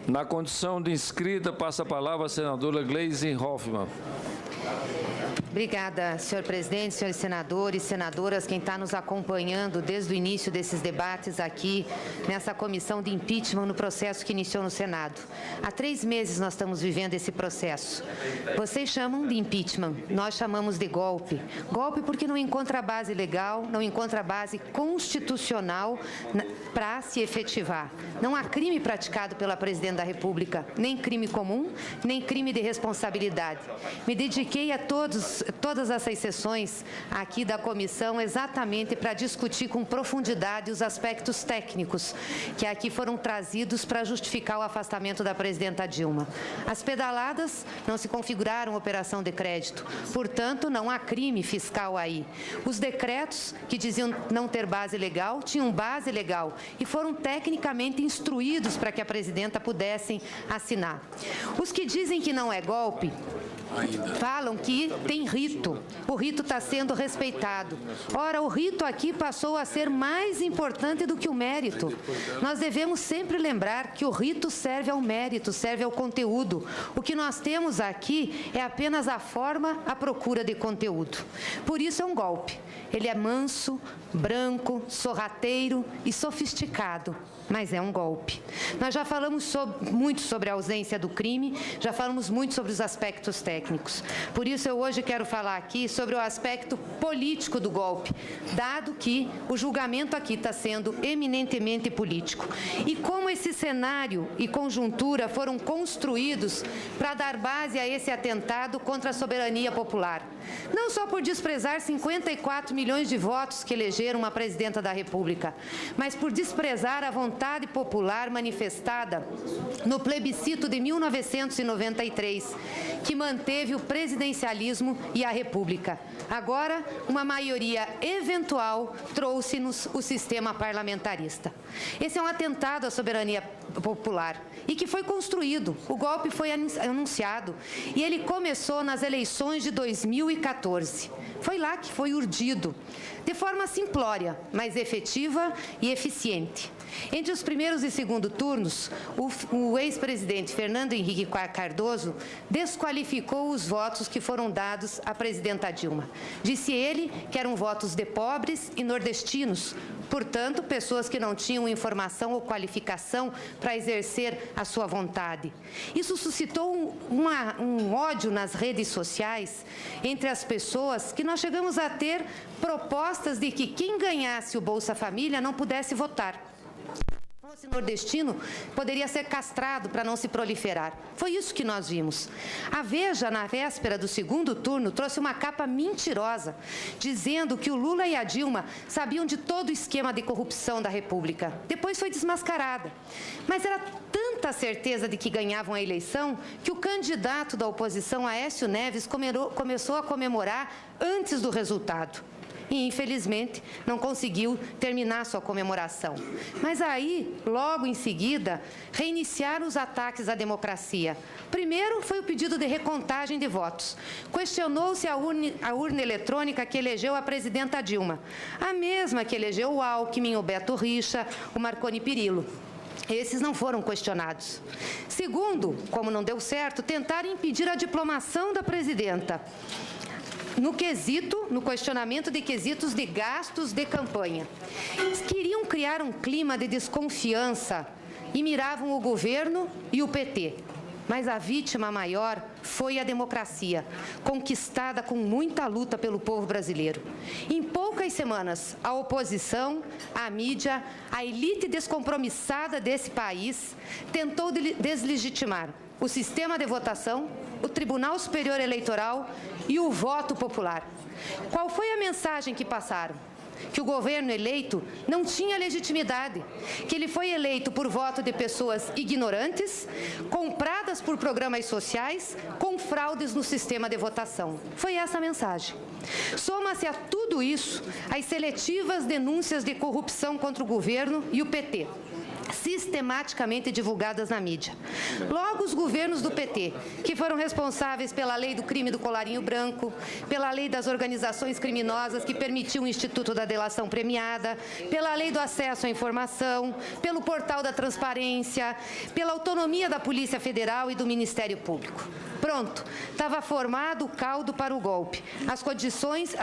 Na condição de inscrita, passa a palavra a senadora Gleisi Hoffmann. Obrigada, senhor presidente, senhores senadores, senadoras, quem está nos acompanhando desde o início desses debates aqui nessa comissão de impeachment no processo que iniciou no Senado. Há 3 meses nós estamos vivendo esse processo. Vocês chamam de impeachment, nós chamamos de golpe. Golpe porque não encontra base legal, não encontra base constitucional para se efetivar. Não há crime praticado pela Presidente da República, nem crime comum, nem crime de responsabilidade. Me dediquei a todas essas sessões aqui da comissão exatamente para discutir com profundidade os aspectos técnicos que aqui foram trazidos para justificar o afastamento da presidenta Dilma. As pedaladas não se configuraram operação de crédito, portanto, não há crime fiscal aí. Os decretos que diziam não ter base legal, tinham base legal e foram tecnicamente instruídos para que a presidenta pudesse assinar. Os que dizem que não é golpe, falam que tem rito, o rito está sendo respeitado. Ora, o rito aqui passou a ser mais importante do que o mérito. Nós devemos sempre lembrar que o rito serve ao mérito, serve ao conteúdo. O que nós temos aqui é apenas a forma, a procura de conteúdo. Por isso é um golpe. Ele é manso, branco, sorrateiro e sofisticado, mas é um golpe. Nós já falamos muito sobre a ausência do crime, já falamos muito sobre os aspectos técnicos. Por isso, eu hoje quero falar aqui sobre o aspecto político do golpe, dado que o julgamento aqui está sendo eminentemente político. E como esse cenário e conjuntura foram construídos para dar base a esse atentado contra a soberania popular. Não só por desprezar 54 milhões de votos que elegeram uma presidenta da República, mas por desprezar a vontade popular manifestada no plebiscito de 1993, que manteve o presidencialismo e a República. Agora, uma maioria eventual trouxe-nos o sistema parlamentarista. Esse é um atentado à soberania popular e que foi construído. O golpe foi anunciado e ele começou nas eleições de 2014. Foi lá que foi urdido, de forma simplória, mas efetiva e eficiente. Entre os primeiros e segundo turnos, o ex-presidente Fernando Henrique Cardoso desqualificou os votos que foram dados à presidenta Dilma. Disse ele que eram votos de pobres e nordestinos, portanto, pessoas que não tinham informação ou qualificação para exercer a sua vontade. Isso suscitou um ódio nas redes sociais entre as pessoas que nós chegamos a ter propostas de que quem ganhasse o Bolsa Família não pudesse votar. Se fosse nordestino, poderia ser castrado para não se proliferar. Foi isso que nós vimos. A Veja, na véspera do segundo turno, trouxe uma capa mentirosa, dizendo que o Lula e a Dilma sabiam de todo o esquema de corrupção da República. Depois foi desmascarada. Mas era tanta certeza de que ganhavam a eleição que o candidato da oposição, Aécio Neves, começou a comemorar antes do resultado. E, infelizmente, não conseguiu terminar sua comemoração. Mas aí, logo em seguida, reiniciaram os ataques à democracia. Primeiro foi o pedido de recontagem de votos. Questionou-se a urna eletrônica que elegeu a presidenta Dilma, a mesma que elegeu o Alckmin, o Beto Richa, o Marconi Perillo. Esses não foram questionados. Segundo, como não deu certo, tentaram impedir a diplomação da presidenta. No questionamento de quesitos de gastos de campanha. Eles queriam criar um clima de desconfiança e miravam o governo e o PT. Mas a vítima maior foi a democracia, conquistada com muita luta pelo povo brasileiro. Em poucas semanas, a oposição, a mídia, a elite descompromissada desse país tentou deslegitimar o sistema de votação, o Tribunal Superior Eleitoral e o voto popular. Qual foi a mensagem que passaram? Que o governo eleito não tinha legitimidade, que ele foi eleito por voto de pessoas ignorantes, compradas por programas sociais, com fraudes no sistema de votação. Foi essa a mensagem. Soma-se a tudo isso as seletivas denúncias de corrupção contra o governo e o PT. sistematicamente divulgadas na mídia. Logo, os governos do PT, que foram responsáveis pela lei do crime do colarinho branco, pela lei das organizações criminosas que permitiu o Instituto da Delação Premiada, pela lei do acesso à informação, pelo portal da transparência, pela autonomia da Polícia Federal e do Ministério Público. Pronto, estava formado o caldo para o golpe. As condições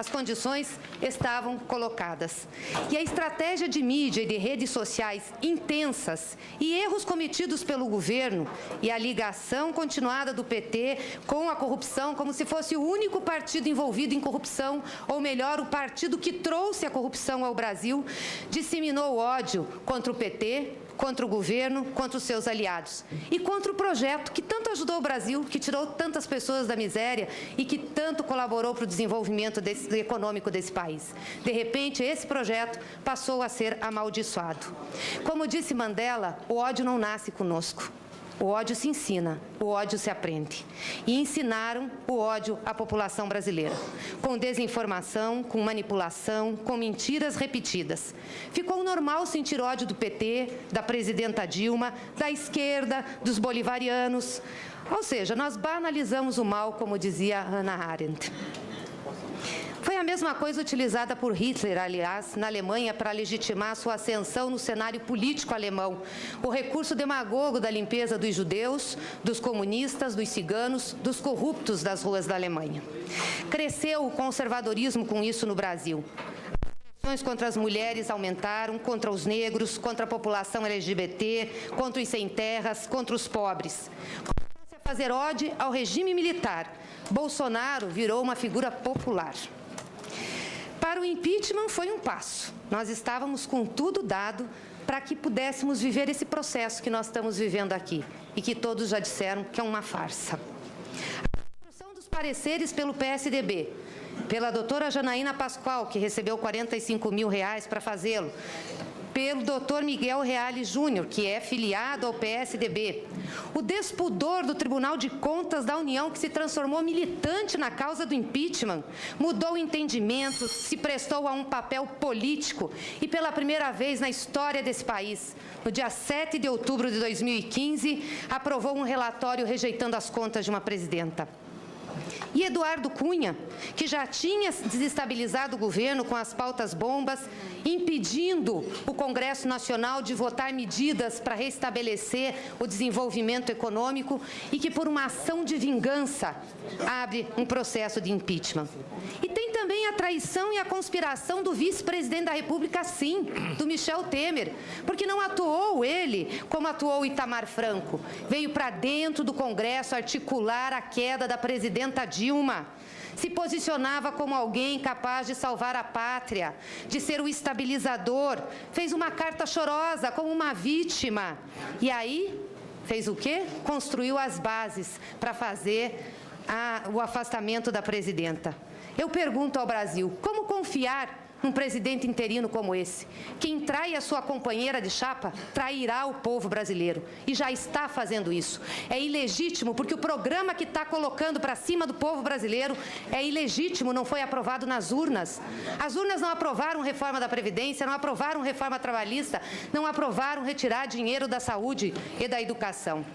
estavam colocadas. E a estratégia de mídia e de redes sociais intensas e erros cometidos pelo governo e a ligação continuada do PT com a corrupção, como se fosse o único partido envolvido em corrupção, ou melhor, o partido que trouxe a corrupção ao Brasil, disseminou o ódio contra o PT, contra o governo, contra os seus aliados. E contra o projeto que tanto ajudou o Brasil, que tirou tantas pessoas da miséria e que tanto colaborou para o desenvolvimento econômico desse país. De repente, esse projeto passou a ser amaldiçoado. Como disse Mandela, o ódio não nasce conosco. O ódio se ensina, o ódio se aprende. E ensinaram o ódio à população brasileira, com desinformação, com manipulação, com mentiras repetidas. Ficou normal sentir ódio do PT, da presidenta Dilma, da esquerda, dos bolivarianos. Ou seja, nós banalizamos o mal, como dizia Hannah Arendt. Foi a mesma coisa utilizada por Hitler, aliás, na Alemanha, para legitimar sua ascensão no cenário político alemão. O recurso demagogo da limpeza dos judeus, dos comunistas, dos ciganos, dos corruptos das ruas da Alemanha. Cresceu o conservadorismo com isso no Brasil. As ações contra as mulheres aumentaram, contra os negros, contra a população LGBT, contra os sem terras, contra os pobres. Começou-se a fazer ódio ao regime militar. Bolsonaro virou uma figura popular. Para o impeachment foi um passo. Nós estávamos com tudo dado para que pudéssemos viver esse processo que nós estamos vivendo aqui e que todos já disseram que é uma farsa. A construção dos pareceres pelo PSDB, pela doutora Janaína Pascoal, que recebeu R$45 mil para fazê-lo, pelo doutor Miguel Reale Júnior, que é filiado ao PSDB. O despudor do Tribunal de Contas da União, que se transformou militante na causa do impeachment, mudou o entendimento, se prestou a um papel político e, pela primeira vez na história desse país, no dia 7 de outubro de 2015, aprovou um relatório rejeitando as contas de uma presidenta. E Eduardo Cunha, que já tinha desestabilizado o governo com as pautas bombas, impedindo o Congresso Nacional de votar medidas para restabelecer o desenvolvimento econômico e que, por uma ação de vingança, abre um processo de impeachment. E tem também a traição e a conspiração do vice-presidente da República, sim, do Michel Temer, porque não atuou ele como atuou Itamar Franco. Veio para dentro do Congresso articular a queda da presidenta Dilma. Se posicionava como alguém capaz de salvar a pátria, de ser o estabilizador. Fez uma carta chorosa como uma vítima. E aí, fez o quê? Construiu as bases para fazer o afastamento da presidenta. Eu pergunto ao Brasil, como confiar num presidente interino como esse? Quem trai a sua companheira de chapa, trairá o povo brasileiro. E já está fazendo isso. É ilegítimo, porque o programa que está colocando para cima do povo brasileiro é ilegítimo, não foi aprovado nas urnas. As urnas não aprovaram reforma da Previdência, não aprovaram reforma trabalhista, não aprovaram retirar dinheiro da saúde e da educação.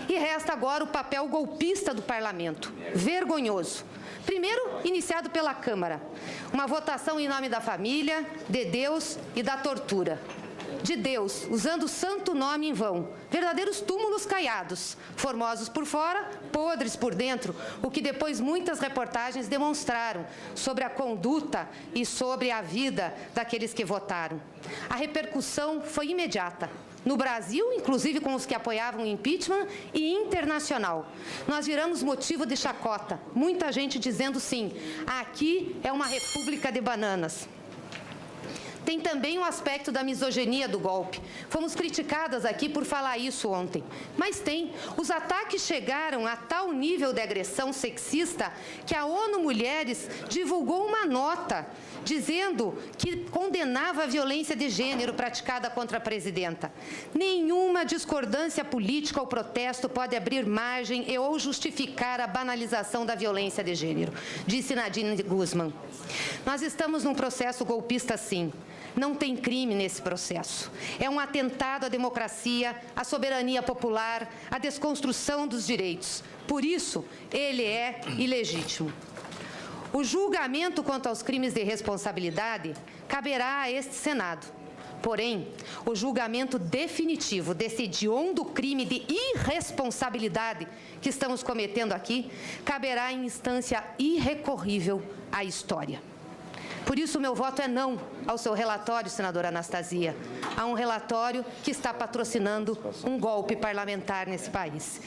E resta agora o papel golpista do parlamento. Vergonhoso. Primeiro, iniciado pela Câmara. Uma votação em nome da família, de Deus e da tortura. De Deus, usando o santo nome em vão. Verdadeiros túmulos caiados, formosos por fora, podres por dentro, o que depois muitas reportagens demonstraram sobre a conduta e sobre a vida daqueles que votaram. A repercussão foi imediata. No Brasil, inclusive com os que apoiavam o impeachment, e internacional. Nós viramos motivo de chacota. Muita gente dizendo sim, aqui é uma república de bananas. Tem também o aspecto da misoginia do golpe. Fomos criticadas aqui por falar isso ontem. Mas tem. Os ataques chegaram a tal nível de agressão sexista que a ONU Mulheres divulgou uma nota dizendo que condenava a violência de gênero praticada contra a presidenta. Nenhuma discordância política ou protesto pode abrir margem e ou justificar a banalização da violência de gênero, disse Nadine Guzman. Nós estamos num processo golpista, sim. Não tem crime nesse processo. É um atentado à democracia, à soberania popular, à desconstrução dos direitos. Por isso, ele é ilegítimo. O julgamento quanto aos crimes de responsabilidade caberá a este Senado. Porém, o julgamento definitivo desse hediondo crime de irresponsabilidade que estamos cometendo aqui caberá em instância irrecorrível à história. Por isso, o meu voto é não ao seu relatório, senadora Anastasia, a um relatório que está patrocinando um golpe parlamentar nesse país.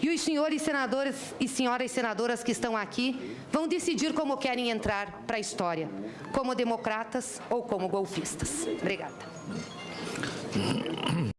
E os senhores senadores e senhoras senadoras que estão aqui vão decidir como querem entrar para a história, como democratas ou como golpistas. Obrigada.